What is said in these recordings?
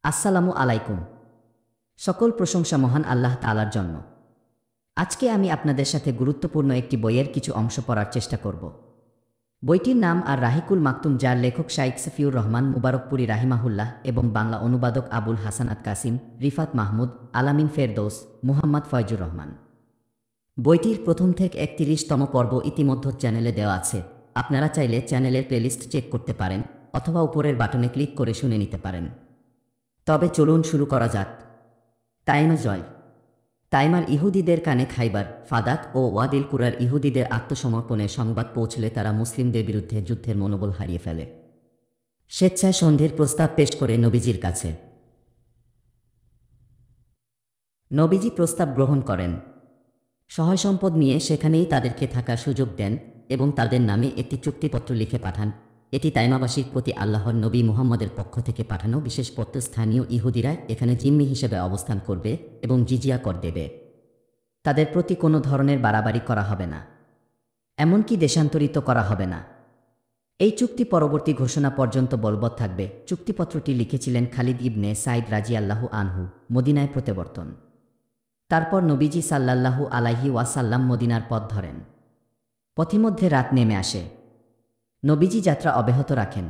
আসসালামু আলাইকুম। সকল প্রশংসা মহান আল্লাহ তাআলার জন্য। আজকে আমি আপনাদের সাথে গুরুত্বপূর্ণ একটি বইয়ের কিছু অংশ পড়ার চেষ্টা করব। বইটির নাম আর রাহিকুল মাকতুম, যার লেখক শাইখ সফিউর রহমান মুবারকপুরি রাহিমাহুল্লাহ এবং বাংলা অনুবাদক আবুল হাসান আত কাসিম, রিফাত মাহমুদ, আলামিন ফেরদৌস, মুহাম্মদ ফয়জুর রহমান। বইটির প্রথম থেকে ৩১তম পর্ব ইতিমধ্যে চ্যানেলে দেওয়া আছে। আপনারা চাইলে চ্যানেলের প্লেলিস্ট চেক করতে পারেন অথবা উপরের বাটনে ক্লিক করে শুনে নিতে পারেন। তবে চলুন শুরু করা যাক। তাইমা জয়। তাইমার ইহুদিদের কানে খাইবার, ফাদাক ও ওয়াদিল কুরার ইহুদিদের আত্মসমর্পণের সংবাদ পৌঁছলে তারা মুসলিমদের বিরুদ্ধে যুদ্ধের মনোবল হারিয়ে ফেলে। স্বেচ্ছায় সন্ধির প্রস্তাব পেশ করে নবীজির কাছে। নবীজি প্রস্তাব গ্রহণ করেন। সহায় সম্পদ নিয়ে সেখানেই তাদেরকে থাকার সুযোগ দেন এবং তাদের নামে একটি চুক্তিপত্র লিখে পাঠান। এটি তাইমাবাসীর প্রতি আল্লাহর নবী মুহাম্মদের পক্ষ থেকে পাঠানো বিশেষ পত্র। স্থানীয় ইহুদিরা এখানে জিম্মি হিসেবে অবস্থান করবে এবং জিজিয়া কর দেবে। তাদের প্রতি কোনো ধরনের বাড়াবাড়ি করা হবে না, এমনকি দেশান্তরিত করা হবে না। এই চুক্তি পরবর্তী ঘোষণা পর্যন্ত বলবৎ থাকবে। চুক্তিপত্রটি লিখেছিলেন খালিদ ইবনে সাইদ রাজিয়াল্লাহু আনহু। মদিনায় প্রত্যাবর্তন। তারপর নবীজি সাল্লাল্লাহু আলাইহি ওয়াসাল্লাম মদিনার পথ ধরেন। পথিমধ্যে রাত নেমে আসে। নবীজি যাত্রা অব্যাহত রাখেন।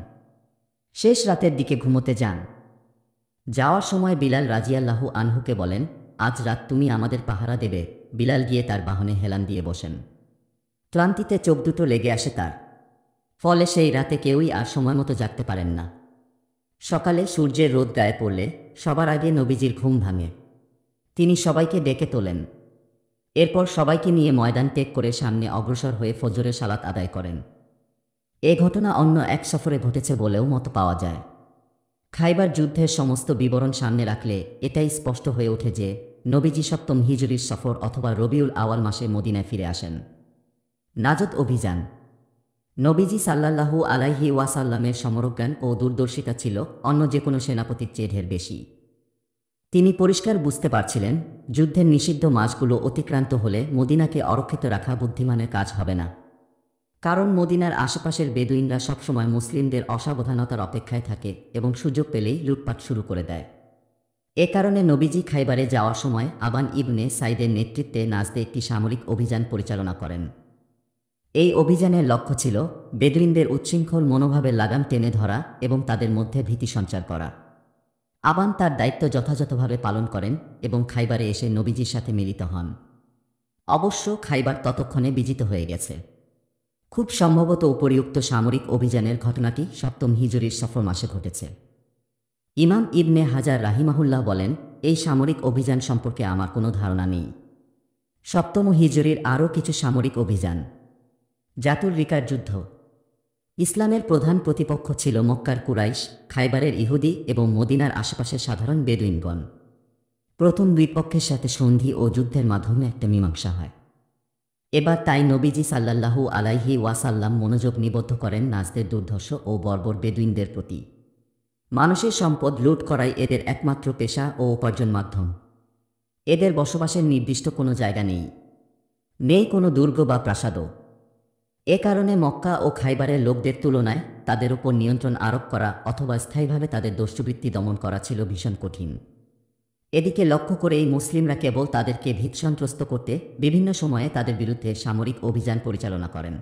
শেষ রাতের দিকে ঘুমোতে যান। যাওয়ার সময় বিলাল রাজিয়াল্লাহু আনহুকে বলেন, আজ রাত তুমি আমাদের পাহারা দেবে। বিলাল গিয়ে তার বাহনে হেলান দিয়ে বসেন। ক্লান্তিতে চোখ দুটো লেগে আসে তার। ফলে সেই রাতে কেউই আর সময়মতো জাগতে পারেন না। সকালে সূর্যের রোদ গায়ে পড়লে সবার আগে নবীজির ঘুম ভাঙে। তিনি সবাইকে ডেকে তোলেন। এরপর সবাইকে নিয়ে ময়দান ত্যাগ করে সামনে অগ্রসর হয়ে ফজরের সালাত আদায় করেন। এ ঘটনা অন্য এক সফরে ঘটেছে বলেও মত পাওয়া যায়। খাইবার যুদ্ধের সমস্ত বিবরণ সামনে রাখলে এটাই স্পষ্ট হয়ে ওঠে যে নবীজি সপ্তম হিজরির সফর অথবা রবিউল আওয়াল মাসে মদিনায় ফিরে আসেন। নাজত অভিযান। নবীজি সাল্লাল্লাহু আলাইহি ওয়াসাল্লামের সমরজ্ঞান ও দূরদর্শিতা ছিল অন্য যে কোনো সেনাপতির চেয়ে ঢের বেশি। তিনি পরিষ্কার বুঝতে পারছিলেন, যুদ্ধের নিষিদ্ধ মাসগুলো অতিক্রান্ত হলে মদিনাকে অরক্ষিত রাখা বুদ্ধিমানের কাজ হবে না। কারণ মদিনার আশেপাশের বেদুইনরা সবসময় মুসলিমদের অসাবধানতার অপেক্ষায় থাকে এবং সুযোগ পেলেই লুটপাট শুরু করে দেয়। এ কারণে নবীজি খাইবারে যাওয়ার সময় আবান ইবনে সাইদের নেতৃত্বে নাজদে একটি সামরিক অভিযান পরিচালনা করেন। এই অভিযানের লক্ষ্য ছিল বেদুইনদের উচ্ছৃঙ্খল মনোভাবের লাগাম টেনে ধরা এবং তাদের মধ্যে ভীতি সঞ্চার করা। আবান তার দায়িত্ব যথাযথভাবে পালন করেন এবং খাইবারে এসে নবীজির সাথে মিলিত হন। অবশ্য খাইবার ততক্ষণে বিজিত হয়ে গেছে। খুব সম্ভবত উপরিউক্ত সামরিক অভিযানের ঘটনাটি সপ্তম হিজরির সফর মাসে ঘটেছে। ইমাম ইবনে হাজার রাহিমাহুল্লাহ বলেন, এই সামরিক অভিযান সম্পর্কে আমার কোনো ধারণা নেই। সপ্তম হিজরির আরও কিছু সামরিক অভিযান। জাতুর রিকার যুদ্ধ। ইসলামের প্রধান প্রতিপক্ষ ছিল মক্কার কুরাইশ, খাইবারের ইহুদি এবং মদিনার আশেপাশের সাধারণ বেদুইনগণ। প্রথম দুই পক্ষের সাথে সন্ধি ও যুদ্ধের মাধ্যমে একটা মীমাংসা হয়। এবার তাই নবীজি সাল্লাল্লাহু আলাইহি ওয়াসাল্লাম মনোযোগ নিবদ্ধ করেন নাজদের দুর্ধর্ষ ও বর্বর বেদুইনদের প্রতি। মানুষের সম্পদ লুট করাই এদের একমাত্র পেশা ও উপার্জন মাধ্যম। এদের বসবাসের নির্দিষ্ট কোনো জায়গা নেই, নেই কোনো দুর্গ বা প্রাসাদও। এ কারণে মক্কা ও খাইবারের লোকদের তুলনায় তাদের উপর নিয়ন্ত্রণ আরোপ করা অথবা স্থায়ীভাবে তাদের দস্যুবৃত্তি দমন করা ছিল ভীষণ কঠিন। এদিকে লক্ষ্য করেই মুসলিমরা কেবল তাদেরকে ভীতসন্ত্রস্ত করতে বিভিন্ন সময়ে তাদের বিরুদ্ধে সামরিক অভিযান পরিচালনা করেন।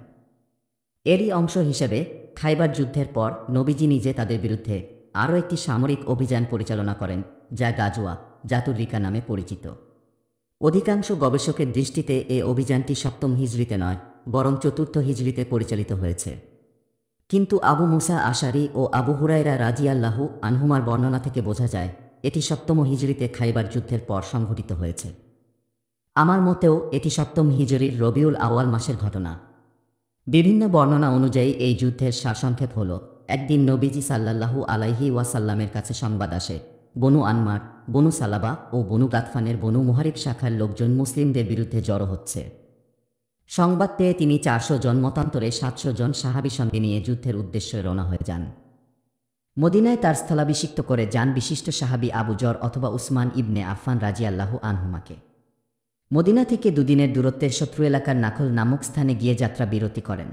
এরই অংশ হিসেবে খাইবার যুদ্ধের পর নবীজি নিজে তাদের বিরুদ্ধে আরও একটি সামরিক অভিযান পরিচালনা করেন, যা গাজওয়া জাতুর রিকা নামে পরিচিত। অধিকাংশ গবেষকের দৃষ্টিতে এ অভিযানটি সপ্তম হিজরিতে নয়, বরং চতুর্থ হিজরিতে পরিচালিত হয়েছে। কিন্তু আবু মুসা আশারি ও আবু হুরায়রা রাজিয়াল্লাহু আনহুমার বর্ণনা থেকে বোঝা যায় এটি সপ্তম হিজরিতে খাইবার যুদ্ধের পর সংঘটিত হয়েছে। আমার মতেও এটি সপ্তম হিজরির রবিউল আওয়াল মাসের ঘটনা। বিভিন্ন বর্ণনা অনুযায়ী এই যুদ্ধের সারসংক্ষেপ হল, একদিন নবীজি সাল্লাল্লাহু আলাইহি ওয়াসাল্লামের কাছে সংবাদ আসে, বনু আনমার, বনু সালাবা ও বনু গাতফানের বনু মুহারিব শাখার লোকজন মুসলিমদের বিরুদ্ধে জড়ো হচ্ছে। সংবাদ পেয়ে তিনি 400 জন মতান্তরে 700 জন সাহাবী সঙ্গে নিয়ে যুদ্ধের উদ্দেশ্যে রওনা হয়ে যান। মদিনায় তার স্থলাভিষিক্ত করে যান বিশিষ্ট সাহাবী আবু জর অথবা উসমান ইবনে আফফান রাজিয়াল্লাহু আনহুমাকে। মদিনা থেকে দুদিনের দূরত্বের শত্রু এলাকার নাখল নামক স্থানে গিয়ে যাত্রা বিরতি করেন।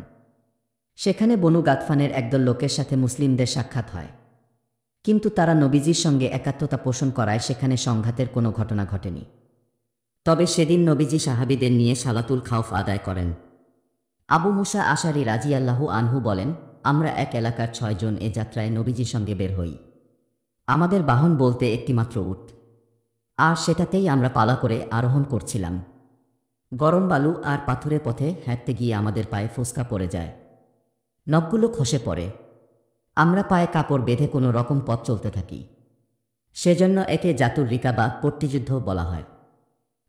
সেখানে বনু গাতফানের একদল লোকের সাথে মুসলিমদের সাক্ষাৎ হয়। কিন্তু তারা নবীজির সঙ্গে একাত্মতা পোষণ করায় সেখানে সংঘাতের কোনো ঘটনা ঘটেনি। তবে সেদিন নবীজি সাহাবীদের নিয়ে সালাতুল খাউফ আদায় করেন। আবু মুসা আশারি রাজিয়াল্লাহু আনহু বলেন, আমরা এক এলাকার 6 জন এ যাত্রায় নবীজির সঙ্গে বের হই। আমাদের বাহন বলতে একটিমাত্র উট, আর সেটাতেই আমরা পালা করে আরোহণ করছিলাম। গরম বালু আর পাথুরে পথে হাঁটতে গিয়ে আমাদের পায়ে ফোসকা পড়ে যায়, নখগুলো খসে পড়ে। আমরা পায়ে কাপড় বেঁধে কোনো রকম পথ চলতে থাকি। সেজন্য একে জাতুর রিকা বা পট্টিযুদ্ধ বলা হয়।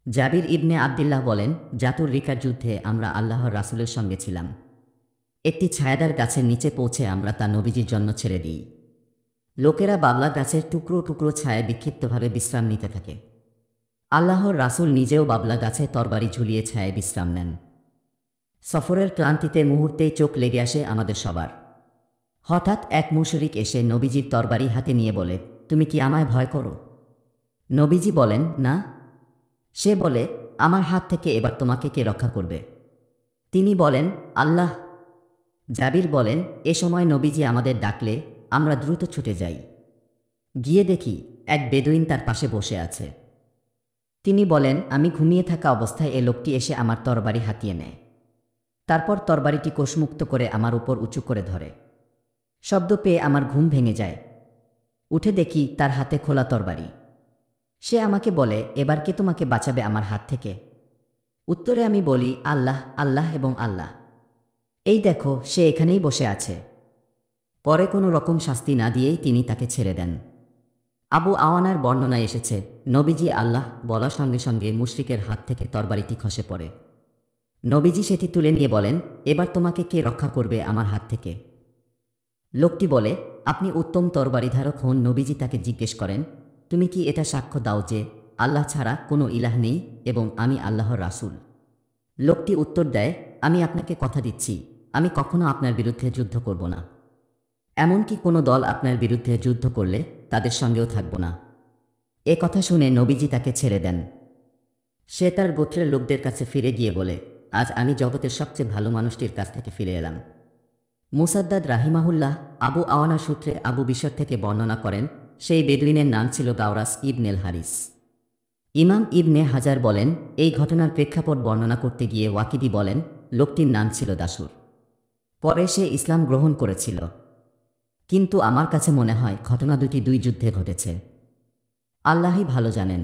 জাবির ইবনে আবদুল্লাহ বলেন, জাতুর রিকার যুদ্ধে আমরা আল্লাহর রাসূলের সঙ্গে ছিলাম। একটি ছায়াদার গাছের নিচে পৌঁছে আমরা তা নবীজির জন্য ছেড়ে দিই। লোকেরা বাবলা গাছের টুকরো টুকরো ছায়ায় বিক্ষিপ্তভাবে বিশ্রাম নিতে থাকে। আল্লাহর রাসূল নিজেও বাবলা গাছে তরবারি ঝুলিয়ে ছায়ায় বিশ্রাম নেন। সফরের ক্লান্তিতে মুহূর্তেই চোখ লেগে আসে আমাদের সবার। হঠাৎ এক মুশরিক এসে নবীজির তরবারি হাতে নিয়ে বলে, তুমি কি আমায় ভয় করো? নবীজি বলেন, না। সে বলে, আমার হাত থেকে এবার তোমাকে কে রক্ষা করবে? তিনি বলেন, আল্লাহ। জাবির বলেন, এ সময় নবীজি আমাদের ডাকলে আমরা দ্রুত ছুটে যাই। গিয়ে দেখি এক বেদুইন তার পাশে বসে আছে। তিনি বলেন, আমি ঘুমিয়ে থাকা অবস্থায় এ লোকটি এসে আমার তরবারি হাতিয়ে নেয়। তারপর তরবারিটি কোষমুক্ত করে আমার উপর উঁচু করে ধরে। শব্দ পেয়ে আমার ঘুম ভেঙে যায়। উঠে দেখি তার হাতে খোলা তরবারি। সে আমাকে বলে, এবার কে তোমাকে বাঁচাবে আমার হাত থেকে? উত্তরে আমি বলি, আল্লাহ, আল্লাহ এবং আল্লাহ। এই দেখো, সে এখানেই বসে আছে। পরে কোনো রকম শাস্তি না দিয়েই তিনি তাকে ছেড়ে দেন। আবু আওয়ানার বর্ণনায় এসেছে, নবীজি আল্লাহ বলার সঙ্গে সঙ্গে মুশরিকের হাত থেকে তরবারিটি খসে পড়ে। নবীজি সেটি তুলে নিয়ে বলেন, এবার তোমাকে কে রক্ষা করবে আমার হাত থেকে? লোকটি বলে, আপনি উত্তম তরবারিধারক হন। নবীজি তাকে জিজ্ঞেস করেন, তুমি কি এটা সাক্ষ্য দাও যে আল্লাহ ছাড়া কোনো ইলাহ নেই এবং আমি আল্লাহর রাসূল? লোকটি উত্তর দেয়, আমি আপনাকে কথা দিচ্ছি, আমি কখনো আপনার বিরুদ্ধে যুদ্ধ করব না। এমনকি কোনো দল আপনার বিরুদ্ধে যুদ্ধ করলে তাদের সঙ্গেও থাকব না। এ কথা শুনে নবীজি তাকে ছেড়ে দেন। সে তার গোত্রের লোকদের কাছে ফিরে গিয়ে বলে, আজ আমি জগতের সবচেয়ে ভালো মানুষটির কাছ থেকে ফিরে এলাম। মুসাদ্দাদ রাহিমাহুল্লাহ আবু আওয়ানা সূত্রে আবু বিশর থেকে বর্ণনা করেন, সেই বেদুইনের নাম ছিল গাওরাস ইবনেল হারিস। ইমাম ইবনে হাজার বলেন, এই ঘটনার প্রেক্ষাপট বর্ণনা করতে গিয়ে ওয়াকিদি বলেন, লোকটির নাম ছিল দাসুর। পরে সে ইসলাম গ্রহণ করেছিল। কিন্তু আমার কাছে মনে হয় ঘটনা দুটি দুই যুদ্ধে ঘটেছে। আল্লাহই ভালো জানেন।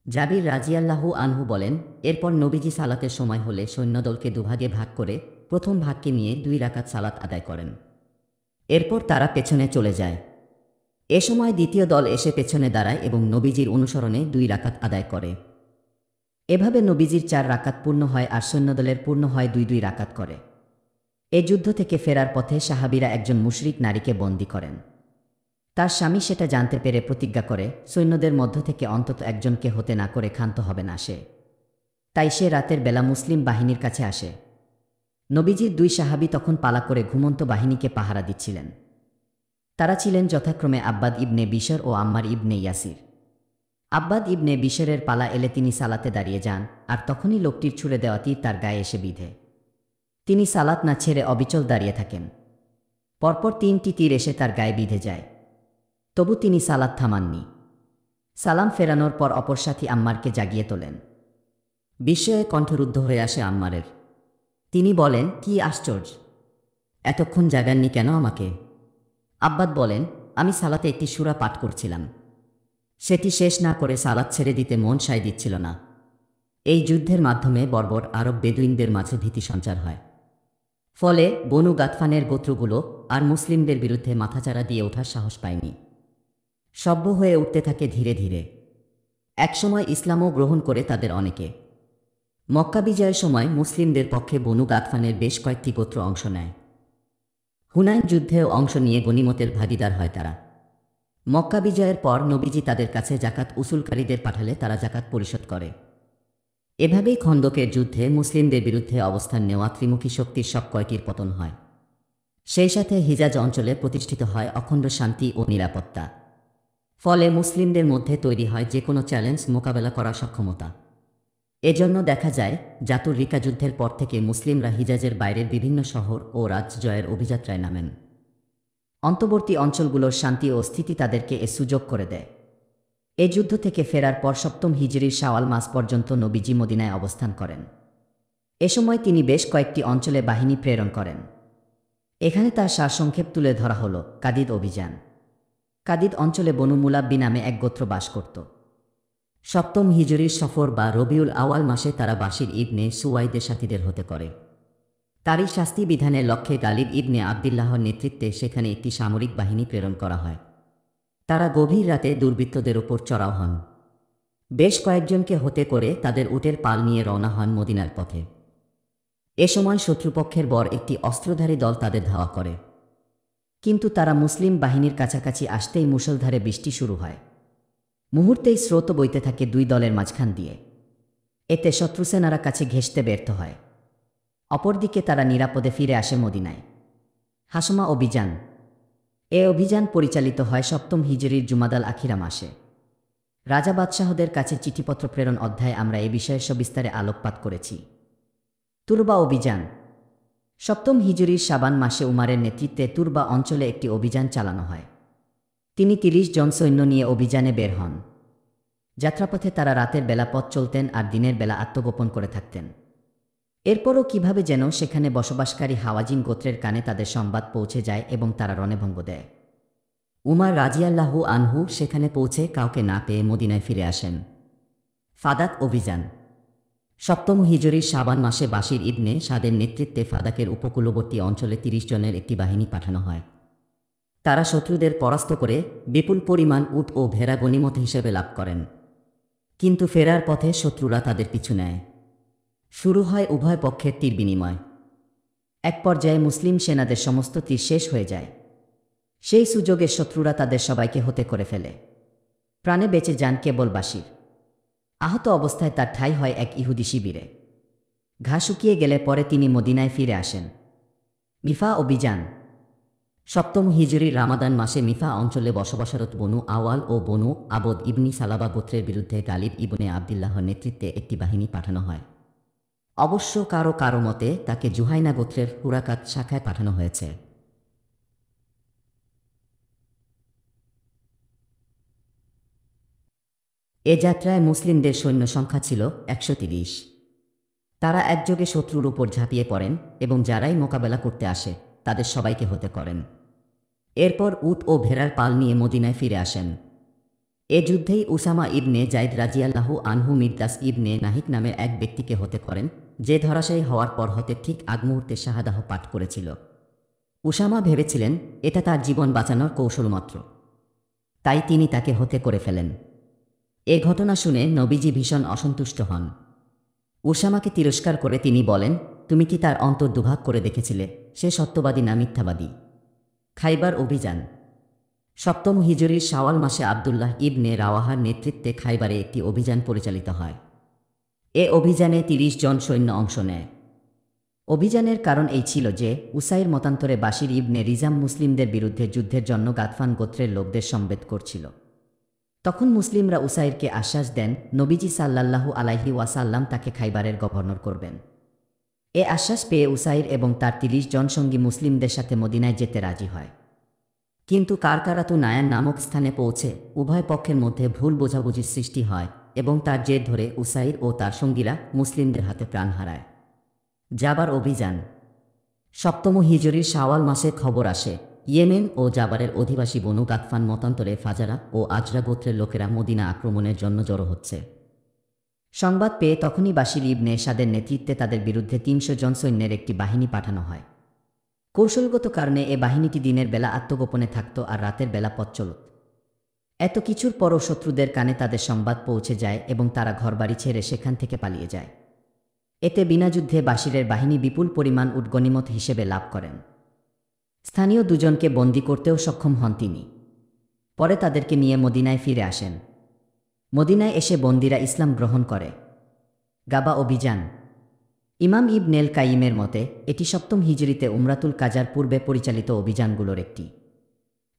জাবির রাজিয়াল্লাহু আনহু বলেন, এরপর নবীজি সালাতের সময় হলে সৈন্যদলকে দুভাগে ভাগ করে প্রথম ভাগকে নিয়ে 2 রাকাত সালাত আদায় করেন। এরপর তারা পেছনে চলে যায়। এ সময় দ্বিতীয় দল এসে পেছনে দাঁড়ায় এবং নবীজির অনুসরণে 2 রাকাত আদায় করে। এভাবে নবীজির 4 রাকাত পূর্ণ হয় আর সৈন্যদলের পূর্ণ হয় 2 রাকাত করে। এ যুদ্ধ থেকে ফেরার পথে সাহাবীরা একজন মুশরিক নারীকে বন্দী করেন। তার স্বামী সেটা জানতে পেরে প্রতিজ্ঞা করে, সৈন্যদের মধ্য থেকে অন্তত একজনকে হতে না করে ক্ষান্ত হবে না সে। তাই সে রাতের বেলা মুসলিম বাহিনীর কাছে আসে। নবীজির 2 সাহাবী তখন পালা করে ঘুমন্ত বাহিনীকে পাহারা দিচ্ছিলেন। তারা ছিলেন যথাক্রমে আব্বাদ ইবনে বিশর ও আম্মার ইবনে ইয়াসির। আব্বাদ ইবনে বিশরের পালা এলে তিনি সালাতে দাঁড়িয়ে যান, আর তখনই লোকটির ছুড়ে দেওয়া তীর তার গায়ে এসে বিঁধে। তিনি সালাত না ছেড়ে অবিচল দাঁড়িয়ে থাকেন। পরপর 3টি তীর এসে তার গায়ে বিঁধে যায়। তবু তিনি সালাত থামাননি। সালাম ফেরানোর পর অপর সাথী আম্মারকে জাগিয়ে তোলেন। বিস্ময়ে কণ্ঠরুদ্ধ হয়ে আসে আম্মারের। তিনি বলেন, কি আশ্চর্য, এতক্ষণ জাগাননি কেন আমাকে? আব্বাদ বলেন, আমি সালাতে একটি সূরা পাঠ করছিলাম। সেটি শেষ না করে সালাত ছেড়ে দিতে মন সায় দিচ্ছিল না। এই যুদ্ধের মাধ্যমে বর্বর আরব বেদুইনদের মাঝে ভীতি সঞ্চার হয়। ফলে বনু গাতফানের গোত্রগুলো আর মুসলিমদের বিরুদ্ধে মাথাচাড়া দিয়ে ওঠার সাহস পায়নি। সভ্য হয়ে উঠতে থাকে ধীরে ধীরে। একসময় ইসলামও গ্রহণ করে তাদের অনেকে। মক্কা বিজয়ের সময় মুসলিমদের পক্ষে বনু গাতফানের বেশ কয়েকটি গোত্র অংশ নেয়। হুনাইন যুদ্ধেও অংশ নিয়ে গনিমতের ভাগিদার হয় তারা। মক্কা বিজয়ের পর নবীজি তাদের কাছে জাকাত উসুলকারীদের পাঠালে তারা জাকাত পরিশোধ করে। এভাবেই খন্দকের যুদ্ধে মুসলিমদের বিরুদ্ধে অবস্থান নেওয়া ত্রিমুখী শক্তির সব কয়টির পতন হয়। সেই সাথে হিজাজ অঞ্চলে প্রতিষ্ঠিত হয় অখণ্ড শান্তি ও নিরাপত্তা। ফলে মুসলিমদের মধ্যে তৈরি হয় যে কোনো চ্যালেঞ্জ মোকাবেলা করার সক্ষমতা। এজন্য দেখা যায় জাতুর রিকা যুদ্ধের পর থেকে মুসলিমরা হিজাজের বাইরের বিভিন্ন শহর ও রাজ্য জয়ের অভিযাত্রায় নামেন। অন্তর্বর্তী অঞ্চলগুলোর শান্তি ও স্থিতি তাদেরকে এ সুযোগ করে দেয়। এ যুদ্ধ থেকে ফেরার পর 7ম হিজরির শাওয়াল মাস পর্যন্ত নবীজি মদিনায় অবস্থান করেন। এ সময় তিনি বেশ কয়েকটি অঞ্চলে বাহিনী প্রেরণ করেন। এখানে তার সারসংক্ষেপ তুলে ধরা হল। কাদিদ অভিযান। কাদিদ অঞ্চলে বনু মুলাব্বি নামে এক গোত্র বাস করত। 7ম হিজরির সফর বা রবিউল আওয়াল মাসে তারা বাশির ইবনে সুওয়াইদের সাথীদের হতে করে। তারই শাস্তি বিধানের লক্ষ্যে গালিব ইবনে আবদুল্লাহর নেতৃত্বে সেখানে একটি সামরিক বাহিনী প্রেরণ করা হয়। তারা গভীর রাতে দুর্বৃত্তদের ওপর চড়াও হন। বেশ কয়েকজনকে হতে করে তাদের উটের পাল নিয়ে রওনা হন মদিনার পথে। এ সময় শত্রুপক্ষের বর একটি অস্ত্রধারী দল তাদের ধাওয়া করে, কিন্তু তারা মুসলিম বাহিনীর কাছাকাছি আসতেই মুষলধারে বৃষ্টি শুরু হয়। মুহূর্তেই স্রোত বইতে থাকে দুই দলের মাঝখান দিয়ে। এতে শত্রুসেনারা কাছে ঘেঁষতে ব্যর্থ হয়। অপরদিকে তারা নিরাপদে ফিরে আসে মদিনায়। হাসমা অভিযান। এ অভিযান পরিচালিত হয় 7ম হিজরির জুমাদাল আখিরা মাসে। রাজা বাদশাহদের কাছে চিঠিপত্র প্রেরণ অধ্যায়ে আমরা এ বিষয়ে সবিস্তারে আলোকপাত করেছি। তুরবা অভিযান। 7ম হিজরির শাবান মাসে উমারের নেতৃত্বে তুরবা অঞ্চলে একটি অভিযান চালানো হয়। তিনি 30 জন সৈন্য নিয়ে অভিযানে বের হন। যাত্রাপথে তারা রাতের বেলা পথ চলতেন আর দিনের বেলা আত্মগোপন করে থাকতেন। এরপরও কিভাবে যেন সেখানে বসবাসকারী হাওয়াজিন গোত্রের কানে তাদের সংবাদ পৌঁছে যায় এবং তারা রণভঙ্গ দেয়। উমার রাজিয়াল্লাহু আনহু সেখানে পৌঁছে কাউকে না পেয়ে মদিনায় ফিরে আসেন। ফাদাক অভিযান। 7ম হিজরির শাবান মাসে বাশির ইবনে সাদের নেতৃত্বে ফাদাকের উপকূলবর্তী অঞ্চলে 30 জনের একটি বাহিনী পাঠানো হয়। তারা শত্রুদের পরাস্ত করে বিপুল পরিমাণ উট ও ভেড়া গনিমত হিসেবে লাভ করেন। কিন্তু ফেরার পথে শত্রুরা তাদের পিছু নেয়। শুরু হয় উভয় পক্ষের তীর বিনিময়। এক পর্যায়ে মুসলিম সেনাদের সমস্ত তীর শেষ হয়ে যায়। সেই সুযোগে শত্রুরা তাদের সবাইকে হতে করে ফেলে। প্রাণে বেঁচে যান কেবল বাশির। আহত অবস্থায় তার ঠাঁই হয় এক ইহুদি শিবিরে। ঘা শুকিয়ে গেলে পরে তিনি মদিনায় ফিরে আসেন। মিফা অভিযান। 7ম হিজরির রামাদান মাসে মিফা অঞ্চলে বসবাসরত বনু আওয়াল ও বনু আবদ ইবনি সালাবা গোত্রের বিরুদ্ধে গালিব ইবনে আবদুল্লাহর নেতৃত্বে একটি বাহিনী পাঠানো হয়। অবশ্য কারো কারো মতে তাকে জুহাইনা গোত্রের হুরাকাত শাখায় পাঠানো হয়েছে। এ যাত্রায় মুসলিমদের সৈন্য সংখ্যা ছিল 130। তারা একযোগে শত্রুর উপর ঝাঁপিয়ে পড়েন এবং যারাই মোকাবেলা করতে আসে তাদের সবাইকে হতে করেন। এরপর উট ও ভেড়ার পাল নিয়ে মদিনায় ফিরে আসেন। এ যুদ্ধেই উসামা ইবনে জাইদ রাজিয়াল্লাহু আনহু মিরদাস ইবনে নাহিক নামের এক ব্যক্তিকে হতে করেন, যে ধরাশায়ী হওয়ার পর হতে ঠিক আগ মুহূর্তে শাহাদাহ পাঠ করেছিল। উসামা ভেবেছিলেন এটা তার জীবন বাঁচানোর কৌশল মাত্র, তাই তিনি তাকে হতে করে ফেলেন। এ ঘটনা শুনে নবীজি ভীষণ অসন্তুষ্ট হন। উসামাকে তিরস্কার করে তিনি বলেন, তুমি কি তার অন্তর দুভাগ করে দেখেছিলে? সে সত্যবাদী না মিথ্যাবাদী? খাইবার অভিযান। 7ম হিজরির শাওয়াল মাসে আবদুল্লাহ ইবনে রাওয়াহার নেতৃত্বে খাইবারে একটি অভিযান পরিচালিত হয়। এ অভিযানে 30 জন সৈন্য অংশ নেয়। অভিযানের কারণ এই ছিল যে উসাইর মতান্তরে বাশির ইবনে রিজাম মুসলিমদের বিরুদ্ধে যুদ্ধের জন্য গাতফান গোত্রের লোকদের সমবেত করছিল। তখন মুসলিমরা উসাইরকে আশ্বাস দেন নবীজি সাল্লাল্লাহু আলাইহি ওয়াসাল্লাম তাকে খাইবারের গভর্নর করবেন। এ আশ্বাস পেয়ে উসাইর এবং তার 30 জন সঙ্গী মুসলিমদের সাথে মদিনায় যেতে রাজি হয়। কিন্তু কারকারাতু নায়ান নামক স্থানে পৌঁছে উভয় পক্ষের মধ্যে ভুল বোঝাবুঝির সৃষ্টি হয় এবং তার জের ধরে উসাইর ও তার সঙ্গীরা মুসলিমদের হাতে প্রাণ হারায়। জাবার অভিযান। 7ম হিজরির শাওয়াল মাসে খবর আসে ইয়েমেন ও জাবারের অধিবাসী বনু গাতফান মতান্তরে ফাজারা ও আজরা গোত্রের লোকেরা মদিনা আক্রমণের জন্য জড়ো হচ্ছে। সংবাদ পেয়ে তখনই বাশির ইবনে সাদের নেতৃত্বে তাদের বিরুদ্ধে 300 জন সৈন্যের একটি বাহিনী পাঠানো হয়। কৌশলগত কারণে এ বাহিনীটি দিনের বেলা আত্মগোপনে থাকত আর রাতের বেলা পথ চলত। এত কিছুর পরও শত্রুদের কানে তাদের সংবাদ পৌঁছে যায় এবং তারা ঘরবাড়ি ছেড়ে সেখান থেকে পালিয়ে যায়। এতে বিনা যুদ্ধে বাশিরের বাহিনী বিপুল পরিমাণ উট গনিমত হিসেবে লাভ করেন। স্থানীয় দুজনকে বন্দী করতেও সক্ষম হন তিনি। পরে তাদেরকে নিয়ে মদিনায় ফিরে আসেন। মদিনায় এসে বন্দীরা ইসলাম গ্রহণ করে। গাবা অভিযান। ইমাম ইবনেল কাইমের মতে এটি 7ম হিজরিতে উমরাতুল কাজার পূর্বে পরিচালিত অভিযানগুলোর একটি।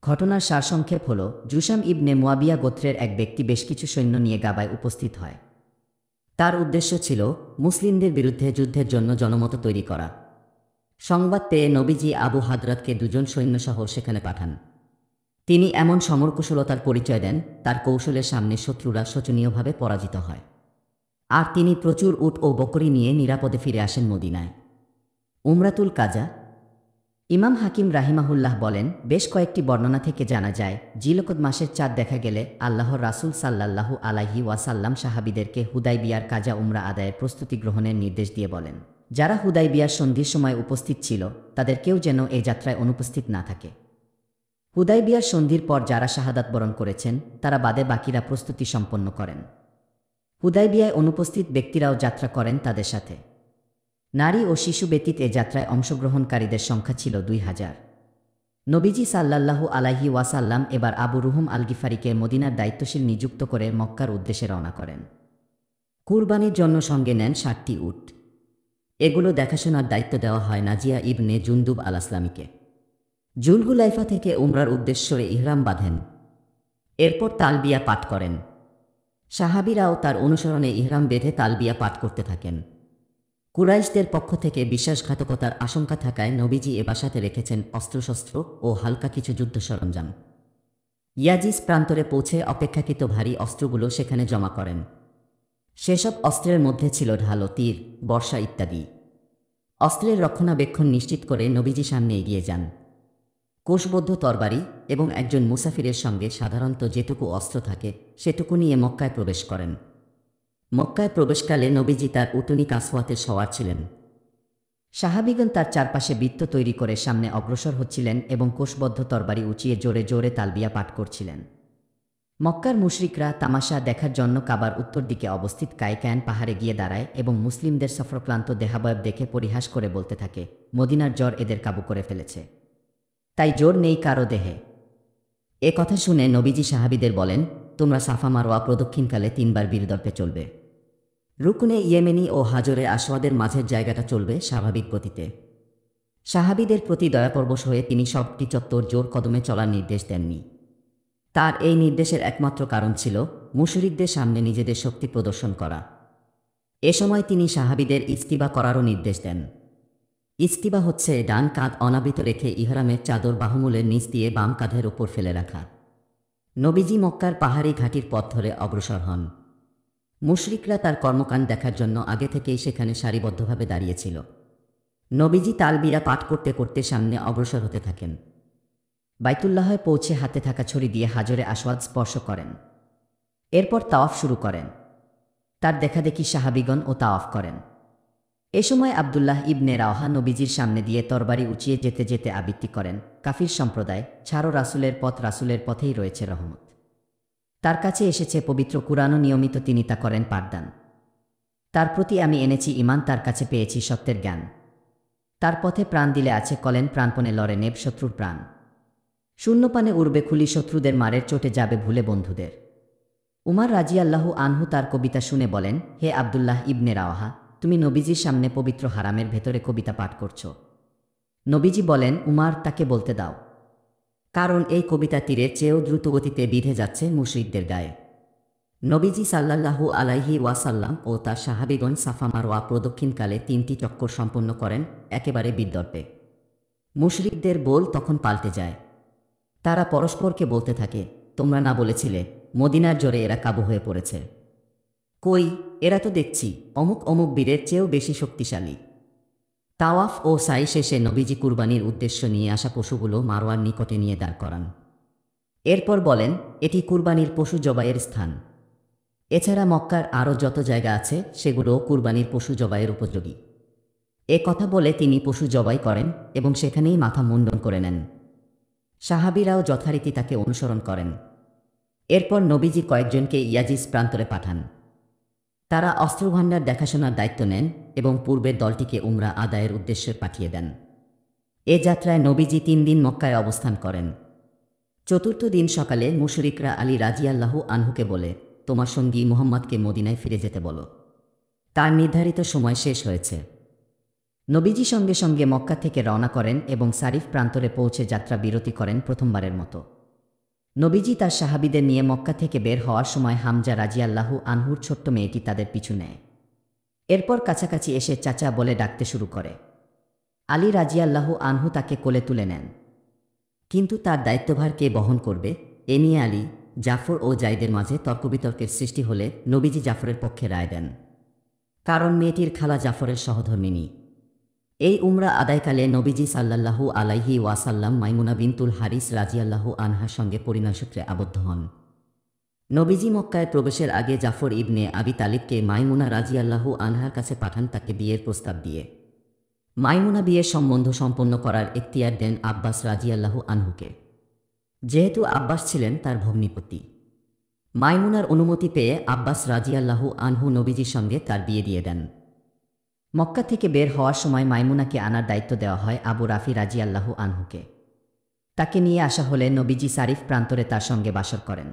ঘটনার সারসংক্ষেপ হল, জুসাম ইবনে মুয়াবিয়া গোত্রের এক ব্যক্তি বেশ কিছু সৈন্য নিয়ে গাবায় উপস্থিত হয়। তার উদ্দেশ্য ছিল মুসলিমদের বিরুদ্ধে যুদ্ধের জন্য জনমত তৈরি করা। সংবাদ পেয়ে নবীজি আবু হাদরাতকে দুজন সৈন্যসহ সেখানে পাঠান। তিনি এমন সমরকুশলতার পরিচয় দেন, তার কৌশলের সামনে শত্রুরা শোচনীয়ভাবে পরাজিত হয়। আর তিনি প্রচুর উট ও বকরি নিয়ে নিরাপদে ফিরে আসেন মদিনায়। উমরাতুল কাজা। ইমাম হাকিম রাহিমাহুল্লাহ বলেন, বেশ কয়েকটি বর্ণনা থেকে জানা যায়, জিলকদ মাসের চাঁদ দেখা গেলে আল্লাহর রাসূল সাল্লাল্লাহু আলাইহি ওয়াসাল্লাম সাহাবীদেরকে হুদাইবিয়ার কাজা উমরা আদায়ের প্রস্তুতি গ্রহণের নির্দেশ দিয়ে বলেন, যারা হুদাইবিয়ার সন্ধির সময় উপস্থিত ছিল তাদের কেউ যেন এই যাত্রায় অনুপস্থিত না থাকে। হুদাইবিয়ার সন্ধির পর যারা শাহাদাত বরণ করেছেন তারা বাদে বাকিরা প্রস্তুতি সম্পন্ন করেন। হুদাইবিয়ায় অনুপস্থিত ব্যক্তিরাও যাত্রা করেন তাদের সাথে। নারী ও শিশু ব্যতীত এ যাত্রায় অংশগ্রহণকারীদের সংখ্যা ছিল 2000। নবীজি সাল্লাল্লাহু আলাইহি ওয়াসাল্লাম এবার আবু রুহুম আল গিফারিকে মদিনার দায়িত্বশীল নিযুক্ত করে মক্কার উদ্দেশ্যে রওনা করেন। কুরবানির জন্য সঙ্গে নেন 60টি উট। এগুলো দেখাশোনার দায়িত্ব দেওয়া হয় নাজিয়া ইবনে জুনদুব আল আসলামীকে। জুলহুলাইফা থেকে উমরার উদ্দেশ্যে ইহরাম বাঁধেন। এরপর তালবিয়া পাঠ করেন। সাহাবীরাও তার অনুসরণে ইহরাম বেঁধে তালবিয়া পাঠ করতে থাকেন। কুরাইশদের পক্ষ থেকে বিশ্বাসঘাতকতার আশঙ্কা থাকায় নবীজি এ বাসাতে রেখেছেন অস্ত্রশস্ত্র ও হালকা কিছু যুদ্ধ সরঞ্জাম। ইয়াজিজ প্রান্তরে পৌঁছে অপেক্ষাকৃত ভারী অস্ত্রগুলো সেখানে জমা করেন। সেসব অস্ত্রের মধ্যে ছিল ঢাল, তীর, বর্শা ইত্যাদি। অস্ত্রের রক্ষণাবেক্ষণ নিশ্চিত করে নবীজি সামনে এগিয়ে যান। কোষবদ্ধ তরবারি এবং একজন মুসাফিরের সঙ্গে সাধারণত যেটুকু অস্ত্র থাকে সেটুকু নিয়ে মক্কায় প্রবেশ করেন। মক্কায় প্রবেশকালে নবীজি তার উটনী কাসওয়াতে সওয়ার ছিলেন। সাহাবীগণ তার চারপাশে বৃত্ত তৈরি করে সামনে অগ্রসর হচ্ছিলেন এবং কোষবদ্ধ তরবারি উঁচিয়ে জোরে জোরে তালবিয়া পাঠ করছিলেন। মক্কার মুশরিকরা তামাশা দেখার জন্য কাবার উত্তর দিকে অবস্থিত কায়কায়ন পাহাড়ে গিয়ে দাঁড়ায় এবং মুসলিমদের সফরক্লান্ত দেহাবয়ব দেখে পরিহাস করে বলতে থাকে, মদিনার জ্বর এদের কাবু করে ফেলেছে, তাই জোর নেই কারো দেহে। এ কথা শুনে নবীজি সাহাবীদের বলেন, তোমরা সাফা মারওয়া প্রদক্ষিণকালে 3 বার বীরদর্পে চলবে। রুকনে ইয়েমেনি ও হাজরে আসওয়াদের মাঝের জায়গাটা চলবে স্বাভাবিক গতিতে। সাহাবীদের প্রতি দয়াপরবশ হয়ে তিনি সবটি চত্বর জোর কদমে চলার নির্দেশ দেননি। তার এই নির্দেশের একমাত্র কারণ ছিল মুশরিকদের সামনে নিজেদের শক্তি প্রদর্শন করা। এ সময় তিনি সাহাবীদের ইস্তিবা করারও নির্দেশ দেন। ইস্তিবা হচ্ছে ডান কাঁধ অনাবৃত রেখে ইহরামের চাদর বাহুমূলের নিচ দিয়ে বাম কাঁধের ওপর ফেলে রাখা। নবীজি মক্কার পাহাড়ি ঘাটির পথ ধরে অগ্রসর হন। মুশরিকরা তার কর্মকাণ্ড দেখার জন্য আগে থেকেই সেখানে সারিবদ্ধভাবে দাঁড়িয়েছিল। নবীজি তালবিয়া পাঠ করতে করতে সামনে অগ্রসর হতে থাকেন। বাইতুল্লাহে পৌঁছে হাতে থাকা ছড়ি দিয়ে হাজরে আসওয়াদ স্পর্শ করেন। এরপর তাওয়াফ শুরু করেন। তার দেখাদেখি সাহাবীগণ ও তাওয়াফ করেন। এ সময় আব্দুল্লাহ ইবনে রাওহা নবীজির সামনে দিয়ে তরবারি উঁচিয়ে যেতে যেতে আবৃত্তি করেন, কাফির সম্প্রদায়, ছাড়ো রাসূলের পথ, রাসূলের পথেই রয়েছে রহমত। তার কাছে এসেছে পবিত্র কুরআন ও নিয়মিত তিনি তা করেন পাঠদান। তার প্রতি আমি এনেছি ঈমান, তার কাছে পেয়েছি সত্যের জ্ঞান। তার পথে প্রাণ দিলে আছে কলেন, প্রাণপণে লড়ে নেব শত্রুর প্রাণ। শূন্যপানে উড়বে খুলি, শত্রুদের মারের চোটে যাবে ভুলে বন্ধুদের। উমার রাজিয়াল্লাহু আনহু তার কবিতা শুনে বলেন, হে আব্দুল্লাহ ইবনে রাওহা, তুমি নবীজির সামনে পবিত্র হারামের ভেতরে কবিতা পাঠ করছ। নবীজি বলেন, উমার, তাকে বলতে দাও, কারণ এই কবিতা তীরের চেয়েও দ্রুতগতিতে বিঁধে যাচ্ছে মুশরিকদের গায়ে। নবীজি সাল্লাল্লাহু আলাইহি ওয়াসাল্লাম ও তার সাহাবীগণ সাফা মারওয়া প্রদক্ষিণকালে 3টি চক্কর সম্পন্ন করেন, একেবারে বিদ্যর্পে। মুশরিকদের বোল তখন পাল্টে যায়। তারা পরস্পরকে বলতে থাকে, তোমরা না বলেছিলে মদিনার জোরে এরা কাবু হয়ে পড়েছে? কই, এরা তো দেখছি অমুক অমুক বীরের চেয়েও বেশি শক্তিশালী। তাওয়াফ ও সাই শেষে নবীজি কুরবানির উদ্দেশ্য নিয়ে আসা পশুগুলো মারওয়ার নিকটে নিয়ে দাঁড় করান। এরপর বলেন, এটি কুরবানির পশু জবাইয়ের স্থান। এছাড়া মক্কার আরও যত জায়গা আছে সেগুলোও কুরবানির পশু জবাইয়ের উপযোগী। এ কথা বলে তিনি পশু জবাই করেন এবং সেখানেই মাথা মুন্ডন করে নেন। সাহাবীরাও যথারীতি তাকে অনুসরণ করেন। এরপর নবীজি কয়েকজনকে ইয়াজিজ প্রান্তরে পাঠান। তারা অস্ত্রভাণ্ডার দেখাশোনার দায়িত্ব নেন এবং পূর্বের দলটিকে উমরা আদায়ের উদ্দেশ্যে পাঠিয়ে দেন। এ যাত্রায় নবীজি 3 দিন মক্কায় অবস্থান করেন। চতুর্থ দিন সকালে মুশরিকরা আলী রাজিয়াল্লাহু আনহুকে বলে, তোমার সঙ্গী মুহাম্মদকে মদিনায় ফিরে যেতে বলো, তার নির্ধারিত সময় শেষ হয়েছে। নবীজি সঙ্গে সঙ্গে মক্কা থেকে রওনা করেন এবং সারিফ প্রান্তরে পৌঁছে যাত্রা বিরতি করেন প্রথমবারের মতো। নবীজি তার সাহাবীদের নিয়ে মক্কা থেকে বের হওয়ার সময় হামজা রাজিয়াল্লাহু আনহুর ছোট্ট মেয়েটি তাদের পিছু নেয়। এরপর কাছাকাছি এসে চাচা বলে ডাকতে শুরু করে। আলী রাজিয়াল্লাহু আনহু তাকে কোলে তুলে নেন। কিন্তু তার দায়িত্বভার কে বহন করবে এ নিয়ে আলী, জাফর ও জাইদের মাঝে তর্কবিতর্কের সৃষ্টি হলে নবীজি জাফরের পক্ষে রায় দেন, কারণ মেয়েটির খালা জাফরের সহধর্মিণী। এই উমরা আদায়কালে নবীজি সাল্লাল্লাহু আলাইহি ওয়াসাল্লাম মাইমুনা বিনতুল হারিস রাজিয়াল্লাহু আনহার সঙ্গে পরিণয়সূত্রে আবদ্ধ হন। নবীজি মক্কায় প্রবেশের আগে জাফর ইবনে আবি তালিবকে মাইমুনা রাজিয়াল্লাহু আনহার কাছে পাঠান তাকে বিয়ের প্রস্তাব দিয়ে। মাইমুনা বিয়ের সম্বন্ধ সম্পন্ন করার এখতিয়ার দেন আব্বাস রাজিয়াল্লাহু আনহুকে, যেহেতু আব্বাস ছিলেন তার ভগ্নিপতি। মাইমুনার অনুমতি পেয়ে আব্বাস রাজিয়াল্লাহু আনহু নবীজির সঙ্গে তার বিয়ে দিয়ে দেন। মক্কা থেকে বের হওয়ার সময় মাইমুনাকে আনার দায়িত্ব দেওয়া হয় আবু রাফি রাজিয়াল্লাহু আনহুকে। তাকে নিয়ে আসা হলে নবীজি সারিফ প্রান্তরে তার সঙ্গে বাসর করেন।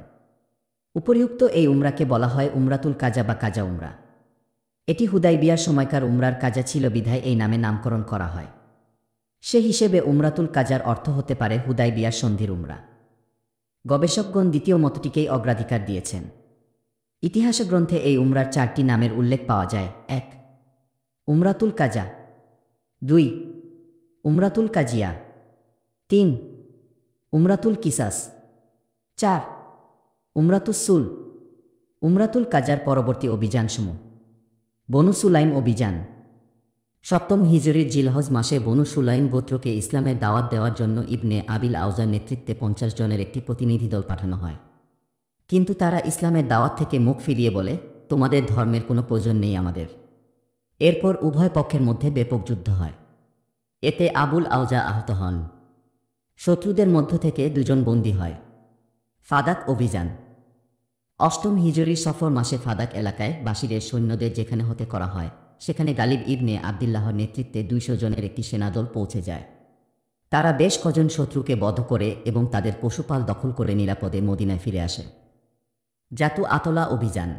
উপরিউক্ত এই উমরাকে বলা হয় উমরাতুল কাজা বা কাজা উমরা। এটি হুদাইবিয়ার সময়কার উমরার কাজা ছিল বিধায় এই নামে নামকরণ করা হয়। সে হিসেবে উমরাতুল কাজার অর্থ হতে পারে হুদাইবিয়ার সন্ধির উমরা। গবেষকগণ দ্বিতীয় মতটিকেই অগ্রাধিকার দিয়েছেন। ইতিহাস গ্রন্থে এই উমরার 4টি নামের উল্লেখ পাওয়া যায়। 1. উমরাতুল কাজা, 2. উমরাতুল কাজিয়া, 3. উমরাতুল কিসাস, 4. উমরাতুস সুল। উমরাতুল কাজার পরবর্তী অভিযানসমূহ: বনু সুলাইম অভিযান। 7ম হিজরির জিলহজ মাসে বনু সুলাইম গোত্রকে ইসলামের দাওয়াত দেওয়ার জন্য ইবনে আবিল আউজার নেতৃত্বে 50 জনের একটি প্রতিনিধি দল পাঠানো হয়, কিন্তু তারা ইসলামের দাওয়াত থেকে মুখ ফিরিয়ে বলে, তোমাদের ধর্মের কোনো প্রয়োজন নেই আমাদের। এরপর উভয় পক্ষের মধ্যে ব্যাপক যুদ্ধ হয়। এতে আবুল আউজা আহত হন। শত্রুদের মধ্য থেকে 2 জন বন্দী হয়। ফাদাক অভিযান। 8ম হিজরির সফর মাসে ফাদাক এলাকায় বাশিরের সৈন্যদের যেখানে হতে করা হয়, সেখানে গালিব ইবনে আবদুল্লাহর নেতৃত্বে 200 জনের একটি সেনাদল পৌঁছে যায়। তারা বেশ কজন শত্রুকে বধ করে এবং তাদের পশুপাল দখল করে নিরাপদে মদিনায় ফিরে আসে। জাতু আতলা অভিযান।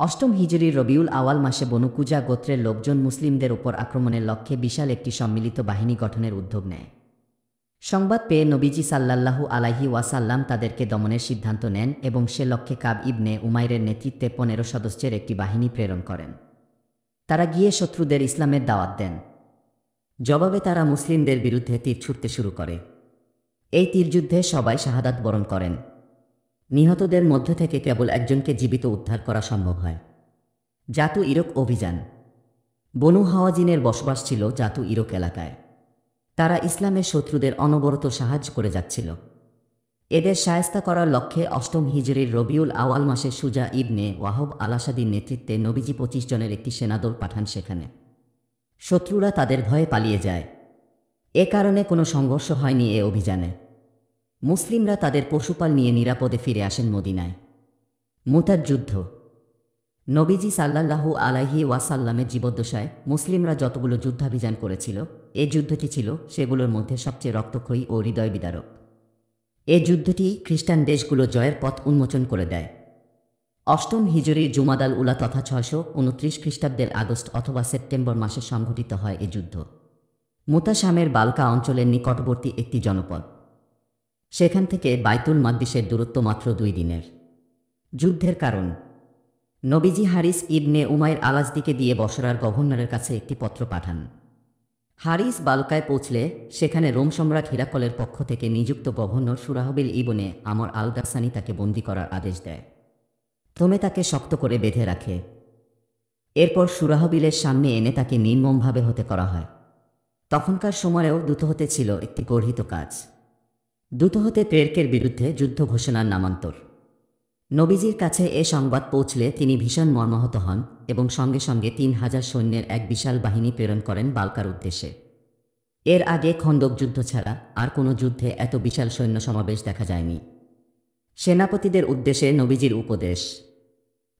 8ম হিজরির রবিউল আওয়াল মাসে বনু কুজা গোত্রের লোকজন মুসলিমদের উপর আক্রমণের লক্ষ্যে বিশাল একটি সম্মিলিত বাহিনী গঠনের উদ্যোগ নেয়। সংবাদ পেয়ে নবীজি সাল্লাল্লাহু আলাইহি ওয়াসাল্লাম তাদেরকে দমনের সিদ্ধান্ত নেন এবং সে লক্ষ্যে কাব ইবনে উমাইরের নেতৃত্বে 15 সদস্যের একটি বাহিনী প্রেরণ করেন। তারা গিয়ে শত্রুদের ইসলামের দাওয়াত দেন। জবাবে তারা মুসলিমদের বিরুদ্ধে তীর ছুটতে শুরু করে। এই তীরযুদ্ধে সবাই শাহাদাত বরণ করেন। নিহতদের মধ্য থেকে কেবল একজনকে জীবিত উদ্ধার করা সম্ভব হয়। জাতু ইরক অভিযান। বনু হাওয়াজিনের বসবাস ছিল জাতু ইরক এলাকায়। তারা ইসলামের শত্রুদের অনবরত সাহায্য করে যাচ্ছিল। এদের শায়েস্তা করার লক্ষ্যে 8ম হিজরির রবিউল আওয়াল মাসে সুজা ইবনে ওয়াহব আলাসাদির নেতৃত্বে নবীজি 25 জনের একটি সেনাদল পাঠান সেখানে। শত্রুরা তাদের ভয়ে পালিয়ে যায়। এ কারণে কোনো সংঘর্ষ হয়নি এ অভিযানে। মুসলিমরা তাদের পশুপাল নিয়ে নিরাপদে ফিরে আসেন মদিনায়। মুতার যুদ্ধ। নবীজি সাল্লাল্লাহু আলাইহি ওয়াসাল্লামের জীবদ্দশায় মুসলিমরা যতগুলো যুদ্ধাভিযান করেছিল, এ যুদ্ধটি ছিল সেগুলোর মধ্যে সবচেয়ে রক্তক্ষয়ী ও হৃদয় বিদারক। এ যুদ্ধটি খ্রিস্টান দেশগুলো জয়ের পথ উন্মোচন করে দেয়। 8ম হিজরির জুমাদাল উলা তথা 629 খ্রিস্টাব্দের আগস্ট অথবা সেপ্টেম্বর মাসে সংঘটিত হয় এ যুদ্ধ। মুতা শামের বালকা অঞ্চলের নিকটবর্তী একটি জনপদ। সেখান থেকে বাইতুল মাকদিসের দূরত্ব মাত্র 2 দিনের। যুদ্ধের কারণ: নবীজি হারিস ইবনে উমাইর আলাজদিকে দিয়ে বসরার গভর্নরের কাছে একটি পত্র পাঠান। হারিস বালকায় পৌঁছলে সেখানে রোম সম্রাট হিরাকলের পক্ষ থেকে নিযুক্ত গভর্নর সুরাহবিল ইবনে আমর আল গাসানি তাকে বন্দী করার আদেশ দেয়। প্রথমে তাকে শক্ত করে বেঁধে রাখে। এরপর সুরাহবিলের সামনে এনে তাকে নির্মমভাবে হত্যা করা হয়। তখনকার সময়েও দ্রুত হতে ছিল একটি গর্হিত কাজ। দ্রুত হতে প্রেরকের বিরুদ্ধে যুদ্ধ ঘোষণার নামান্তর। নবীজির কাছে এ সংবাদ পৌঁছলে তিনি ভীষণ মর্মাহত হন এবং সঙ্গে সঙ্গে 3000 সৈন্যের এক বিশাল বাহিনী প্রেরণ করেন বালকার উদ্দেশ্যে। এর আগে খন্দক যুদ্ধ ছাড়া আর কোনো যুদ্ধে এত বিশাল সৈন্য সমাবেশ দেখা যায়নি। সেনাপতিদের উদ্দেশ্যে নবীজির উপদেশ: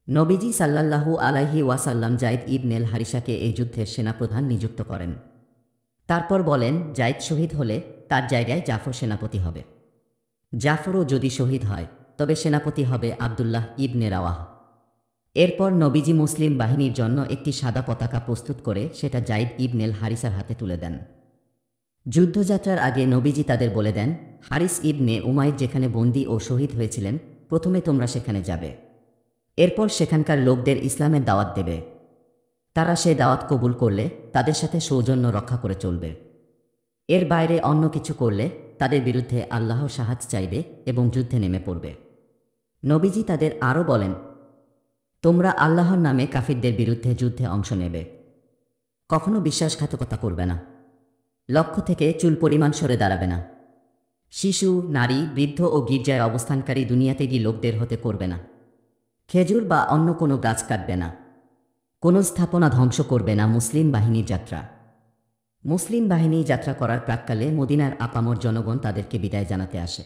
নবীজি সাল্লাল্লাহু আলাইহি ওয়াসাল্লাম জাইদ ইবনেল হারিসাকে এই যুদ্ধের সেনাপ্রধান নিযুক্ত করেন। তারপর বলেন, জাইদ শহীদ হলে তার জায়গায় জাফর সেনাপতি হবে। জাফরও যদি শহীদ হয় তবে সেনাপতি হবে আবদুল্লাহ ইবনে রাওয়াহ। এরপর নবীজি মুসলিম বাহিনীর জন্য একটি সাদা পতাকা প্রস্তুত করে সেটা জাইদ ইবনেল হারিসার হাতে তুলে দেন। যুদ্ধযাত্রার আগে নবীজি তাদের বলে দেন, হারিস ইবনে উমাইর যেখানে বন্দী ও শহীদ হয়েছিলেন, প্রথমে তোমরা সেখানে যাবে। এরপর সেখানকার লোকদের ইসলামের দাওয়াত দেবে। তারা সে দাওয়াত কবুল করলে তাদের সাথে সৌজন্য রক্ষা করে চলবে। এর বাইরে অন্য কিছু করলে তাদের বিরুদ্ধে আল্লাহর সাহায্য চাইবে এবং যুদ্ধে নেমে পড়বে। নবীজি তাদের আরও বলেন, তোমরা আল্লাহর নামে কাফিরদের বিরুদ্ধে যুদ্ধে অংশ নেবে। কখনো বিশ্বাসঘাতকতা করবে না। লক্ষ্য থেকে চুল পরিমাণ সরে দাঁড়াবে না। শিশু, নারী, বৃদ্ধ ও গির্জায় অবস্থানকারী দুনিয়াতেই লোকদের হতে করবে না। খেজুর বা অন্য কোনো গাছ কাটবে না। কোনো স্থাপনা ধ্বংস করবে না। মুসলিম বাহিনীর যাত্রা। মুসলিম বাহিনী যাত্রা করার প্রাক্কালে মদিনার আপামর জনগণ তাদেরকে বিদায় জানাতে আসে।